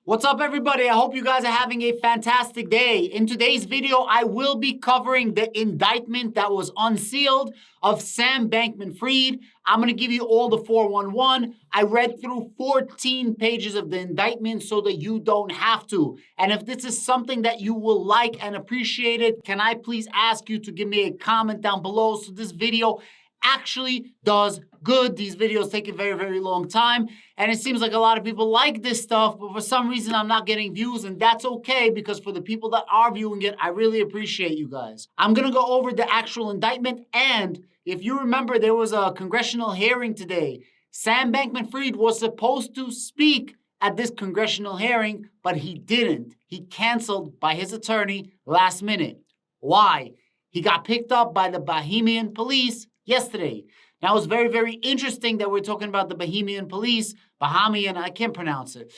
What's up, everybody? I hope you guys are having a fantastic day. In today's video, I will be covering the indictment that was unsealed of Sam Bankman-Fried. I'm going to give you all the 411. I read through 14 pages of the indictment so that you don't have to. And if this is something that you will like and appreciate it, can I please ask you to give me a comment down below so this video actually does good. These videos take a very long time, and it seems like a lot of people like this stuff, but for some reason I'm not getting views, and that's okay, because for the people that are viewing it, I really appreciate you guys. I'm gonna go over the actual indictment, and if you remember, there was a congressional hearing today. Sam Bankman-Fried was supposed to speak at this congressional hearing, but he didn't. He canceled by his attorney last minute. Why? He got picked up by the Bahamian police yesterday. Now, it's very interesting that we're talking about the Bahamian police. Bahamian, I can't pronounce it.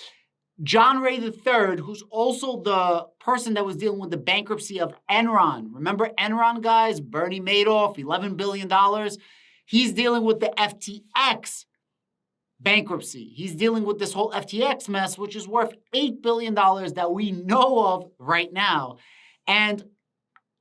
John Ray III, who's also the person that was dealing with the bankruptcy of Enron. Remember Enron, guys? Bernie Madoff, $11 billion. He's dealing with the FTX bankruptcy. He's dealing with this whole FTX mess, which is worth $8 billion that we know of right now. And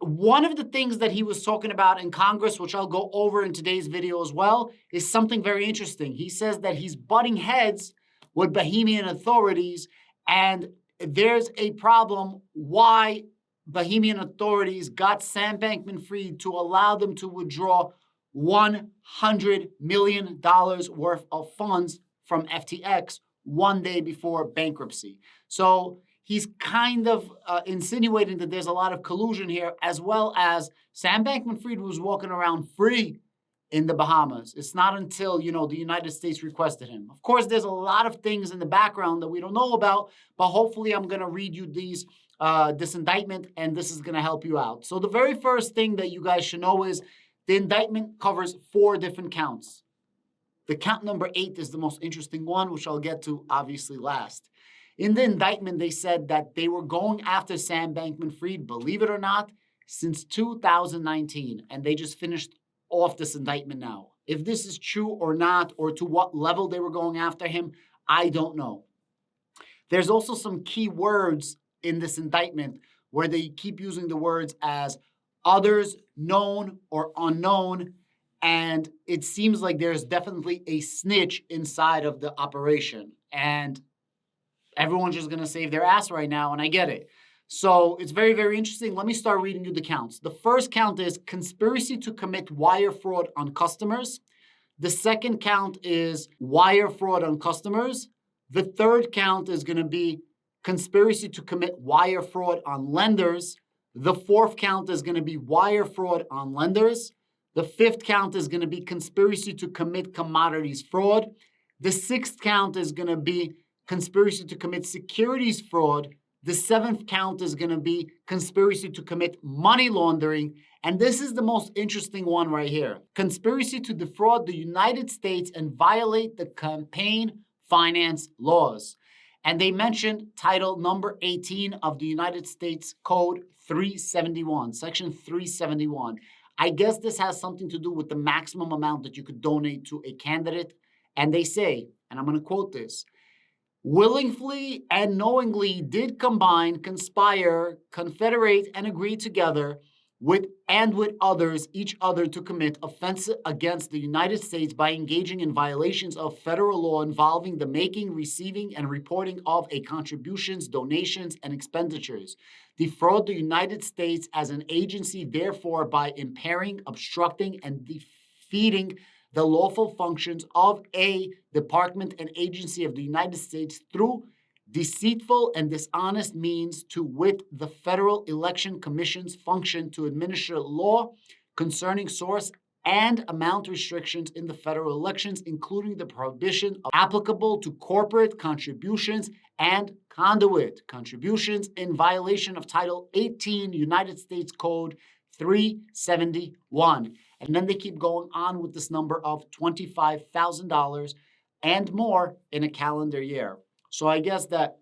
one of the things that he was talking about in Congress, which I'll go over in today's video as well, is something very interesting. He says that he's butting heads with Bahamian authorities, and there's a problem why Bahamian authorities got Sam Bankman-Fried to allow them to withdraw $100 million worth of funds from FTX one day before bankruptcy. So he's kind of insinuating that there's a lot of collusion here, as well as Sam Bankman-Fried was walking around free in the Bahamas. It's not until, the United States requested him. Of course, there's a lot of things in the background that we don't know about, but hopefully I'm going to read you this indictment, and this is going to help you out. So the very first thing that you guys should know is the indictment covers 4 different counts. The count number 8 is the most interesting one, which I'll get to obviously last. In the indictment, they said that they were going after Sam Bankman-Fried, believe it or not, since 2019. And they just finished off this indictment now. If this is true or not, or to what level they were going after him, I don't know. There's also some key words in this indictment where they keep using the words as others, known or unknown. And it seems like there's definitely a snitch inside of the operation. And everyone's just going to save their ass right now, and I get it. So it's very interesting. Let me start reading you the counts. The first count is conspiracy to commit wire fraud on customers. The second count is wire fraud on customers. The third count is going to be conspiracy to commit wire fraud on lenders. The fourth count is going to be wire fraud on lenders. The fifth count is going to be conspiracy to commit commodities fraud. The sixth count is going to be conspiracy to commit securities fraud. The seventh count is going to be conspiracy to commit money laundering. And this is the most interesting one right here. Conspiracy to defraud the United States and violate the campaign finance laws. And they mentioned title number 18 of the United States Code 371, section 371. I guess this has something to do with the maximum amount that you could donate to a candidate. And they say, and I'm going to quote this, willingly and knowingly did combine, conspire, confederate, and agree together with others, each other, to commit offense against the United States by engaging in violations of federal law involving the making, receiving, and reporting of a contributions, donations, and expenditures. Defraud the United States as an agency, therefore, by impairing, obstructing, and defeating the lawful functions of a department and agency of the United States through deceitful and dishonest means, to wit, the Federal Election Commission's function to administer law concerning source and amount restrictions in the federal elections, including the prohibition applicable to corporate contributions and conduit contributions in violation of Title 18 United States Code 371. And then they keep going on with this number of $25,000 and more in a calendar year. So I guess that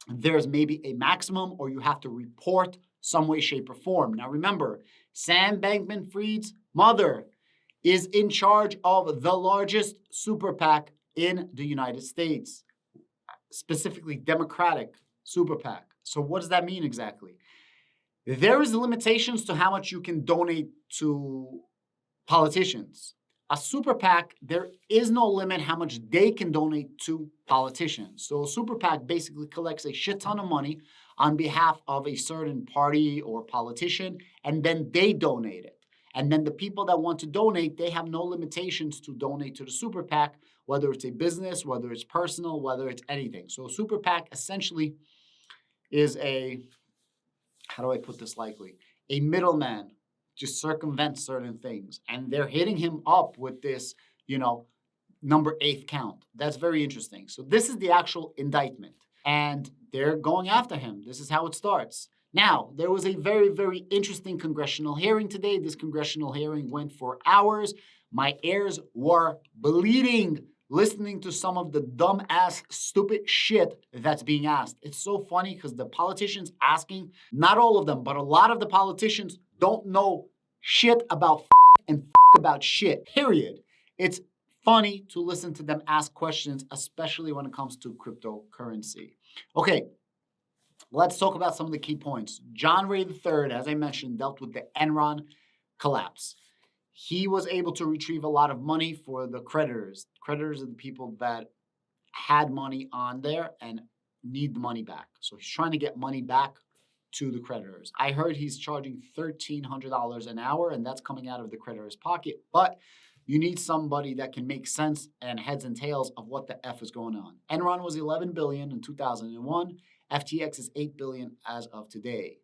there's maybe a maximum, or you have to report some way, shape, or form. Now remember, Sam Bankman-Fried's mother is in charge of the largest super PAC in the United States. specifically Democratic super PAC. So what does that mean exactly? There is limitations to how much you can donate to politicians. A super PAC, there is no limit how much they can donate to politicians. So a super PAC basically collects a shit ton of money on behalf of a certain party or politician, and then they donate it. And then the people that want to donate, they have no limitations to donate to the super PAC, whether it's a business, whether it's personal, whether it's anything. So a super PAC essentially is how do I put this lightly? A middleman to circumvent certain things. And they're hitting him up with this, number 8 count. That's very interesting. So this is the actual indictment. And they're going after him. This is how it starts. Now, there was a very, very interesting congressional hearing today. This congressional hearing went for hours. My ears were bleeding listening to some of the dumb-ass, stupid shit that's being asked. It's so funny because the politicians asking, not all of them, but a lot of the politicians don't know shit about and about shit, period. It's funny to listen to them ask questions, especially when it comes to cryptocurrency. Okay, let's talk about some of the key points. John Ray III, as I mentioned, dealt with the Enron collapse. He was able to retrieve a lot of money for the creditors. Creditors are the people that had money on there and need the money back. So he's trying to get money back to the creditors. I heard he's charging $1,300 an hour, and that's coming out of the creditor's pocket. But you need somebody that can make sense and heads and tails of what the F is going on. Enron was $11 billion in 2001. FTX is $8 billion as of today.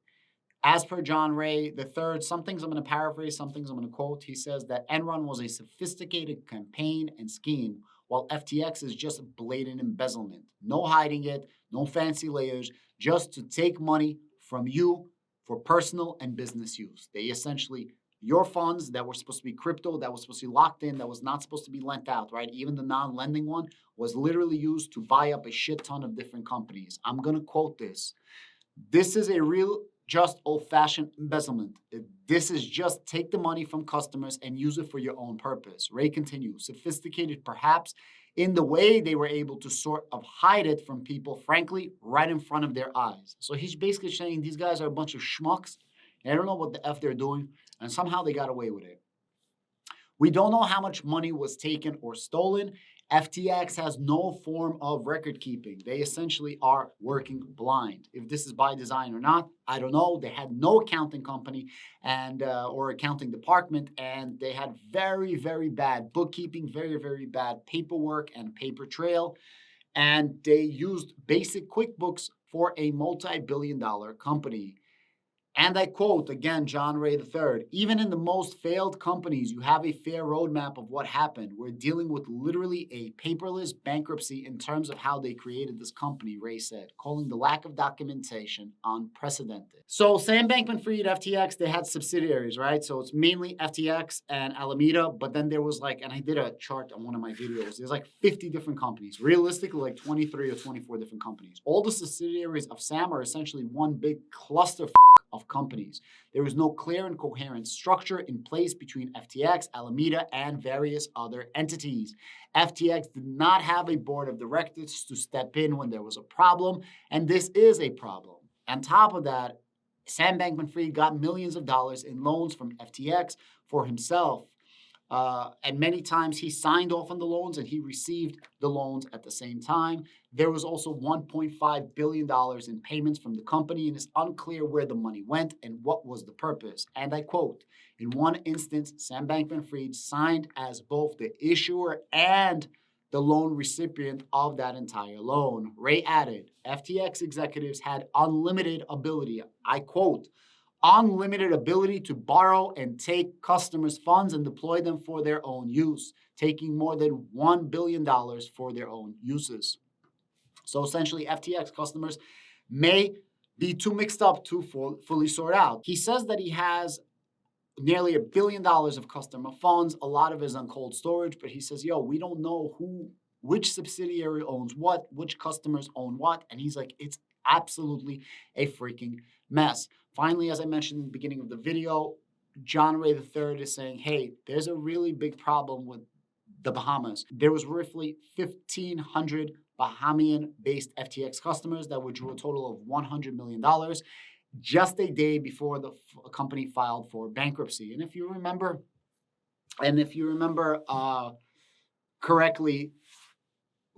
As per John Ray III, some things I'm going to paraphrase, some things I'm going to quote. He says that Enron was a sophisticated campaign and scheme, while FTX is just blatant embezzlement. No hiding it, no fancy layers, just to take money from you for personal and business use. They essentially, your funds that were supposed to be crypto, that was supposed to be locked in, that was not supposed to be lent out, right? Even the non-lending one was literally used to buy up a shit ton of different companies. I'm going to quote this. This is a real, just old-fashioned embezzlement. This is just take the money from customers and use it for your own purpose. Ray continues, sophisticated perhaps in the way they were able to sort of hide it from people, frankly, right in front of their eyes. So he's basically saying these guys are a bunch of schmucks, and I don't know what the F they're doing, and somehow they got away with it. We don't know how much money was taken or stolen. FTX has no form of record keeping. They essentially are working blind. If this is by design or not, I don't know. They had no accounting company and or accounting department, and they had very, very bad bookkeeping, very, very bad paperwork and paper trail. And they used basic QuickBooks for a multi-billion-dollar company. And I quote, again, John Ray III, even in the most failed companies, you have a fair roadmap of what happened. We're dealing with literally a paperless bankruptcy in terms of how they created this company, Ray said, calling the lack of documentation unprecedented. So Sam Bankman-Fried, FTX, they had subsidiaries, right? So it's mainly FTX and Alameda, but then there was and I did a chart on one of my videos, there's 50 different companies, realistically 23 or 24 different companies. All the subsidiaries of Sam are essentially one big cluster of companies. There is no clear and coherent structure in place between FTX, Alameda, and various other entities. FTX did not have a board of directors to step in when there was a problem, and this is a problem. On top of that, Sam Bankman-Fried got millions of dollars in loans from FTX for himself. And many times he signed off on the loans and he received the loans at the same time. There was also $1.5 billion in payments from the company, and it's unclear where the money went and what was the purpose. And I quote, in one instance, Sam Bankman-Fried signed as both the issuer and the loan recipient of that entire loan. Ray added, FTX executives had unlimited ability, I quote, unlimited ability to borrow and take customers' funds and deploy them for their own use, taking more than $1 billion for their own uses. So essentially, FTX customers may be too mixed up to fully sort out. He says that he has nearly $1 billion of customer funds. A lot of it is on cold storage, but he says, we don't know which subsidiary owns what, which customers own what. And he's like, it's absolutely a freaking mess. Finally, as I mentioned in the beginning of the video, John Ray III is saying, hey, there's a really big problem with the Bahamas. There was roughly 1,500 Bahamian-based FTX customers that withdrew a total of $100 million just a day before the company filed for bankruptcy. And if you remember correctly,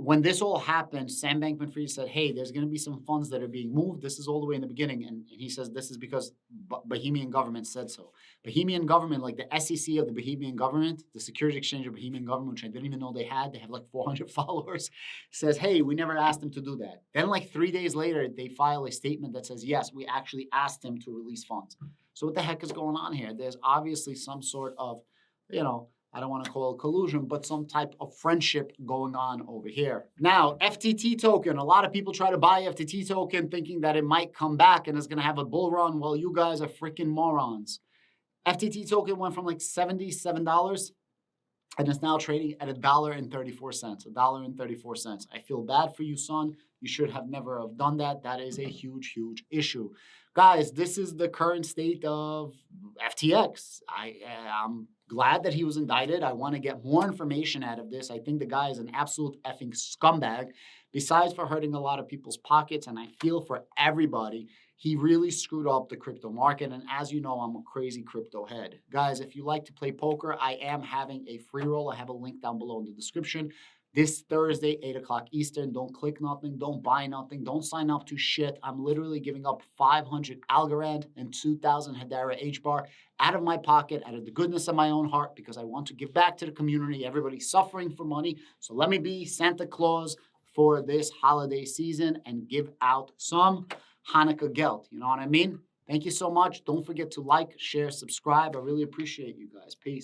when this all happened, Sam Bankman-Fried said, hey, there's going to be some funds that are being moved. This is all the way in the beginning. And he says this is because Bahamian government said so. Bahamian government, like the SEC of the Bahamian government, the Securities Exchange of Bahamian government, which I didn't even know they had like 400 followers, says, hey, we never asked them to do that. Then like 3 days later, they file a statement that says, yes, we actually asked him to release funds. So what the heck is going on here? There's obviously some sort of, I don't want to call it collusion, but some type of friendship going on over here. Now, FTT token. A lot of people try to buy FTT token thinking that it might come back and it's going to have a bull run. Well, you guys are freaking morons. FTT token went from like $77 and it's now trading at $1.34. $1.34. I feel bad for you, son. You should have never have done that. That is a huge, huge issue. Guys, this is the current state of FTX. I'm glad that he was indicted. I want to get more information out of this. I think the guy is an absolute effing scumbag. Besides for hurting a lot of people's pockets, and I feel for everybody, he really screwed up the crypto market. And as you know, I'm a crazy crypto head. Guys, if you like to play poker, I am having a free roll. I have a link down below in the description. This Thursday, 8 o'clock Eastern. Don't click nothing. Don't buy nothing. Don't sign up to shit. I'm literally giving up 500 algorand and 2,000 Hedera H-bar out of my pocket, out of the goodness of my own heart, because I want to give back to the community. Everybody's suffering for money. So let me be Santa Claus for this holiday season and give out some Hanukkah geld. You know what I mean? Thank you so much. Don't forget to like, share, subscribe. I really appreciate you guys. Peace.